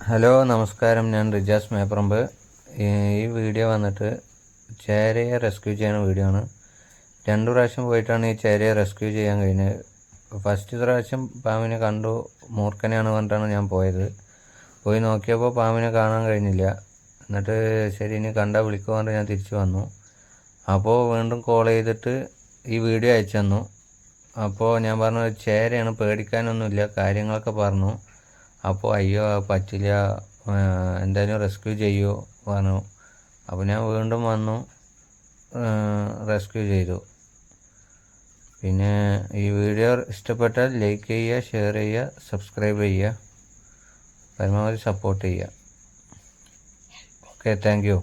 Hello നമസ്കാരം, ഞാൻ റിജാസ് മേപ്പറമ്പ്. ഈ വീഡിയോ വന്നിട്ട് ചേരയെ റെസ്ക്യൂ ചെയ്യുന്ന വീഡിയോ ആണ്. 2 പ്രാവശ്യം പോയിട്ടാണ് ഈ ചേരയെ റെസ്ക്യൂ ചെയ്യാൻ കഴിഞ്ഞത്. ഫസ്റ്റ് പ്രാവശ്യം പാമ്പിനെ കണ്ടു, മൂർഖനെയാണ് പറഞ്ഞിട്ടാണ് ഞാൻ പോയത്. പോയി നോക്കിയപ്പോൾ പാമ്പിനെ കാണാൻ കഴിഞ്ഞില്ല. എന്നിട്ട് ശരി ഇനി കണ്ടാൽ വിളിക്കുക പറഞ്ഞിട്ട് ഞാൻ തിരിച്ചു വന്നു. അപ്പോൾ വീണ്ടും കോൾ ചെയ്തിട്ട് ഈ വീഡിയോ അയച്ചു തന്നു. അപ്പോൾ ഞാൻ പറഞ്ഞു ചേരയാണ്, പേടിക്കാനൊന്നുമില്ല, കാര്യങ്ങളൊക്കെ പറഞ്ഞു. അപ്പോൾ അയ്യോ പറ്റില്ല, എന്തായാലും റെസ്ക്യൂ ചെയ്യുമോ പറഞ്ഞു. അപ്പോൾ ഞാൻ വീണ്ടും വന്നു, റെസ്ക്യൂ ചെയ്തു. പിന്നെ ഈ വീഡിയോ ഇഷ്ടപ്പെട്ടാൽ ലൈക്ക് ചെയ്യുക, ഷെയർ ചെയ്യുക, സബ്സ്ക്രൈബ് ചെയ്യുക, പരമാവധി സപ്പോർട്ട് ചെയ്യുക. Okay, thank you.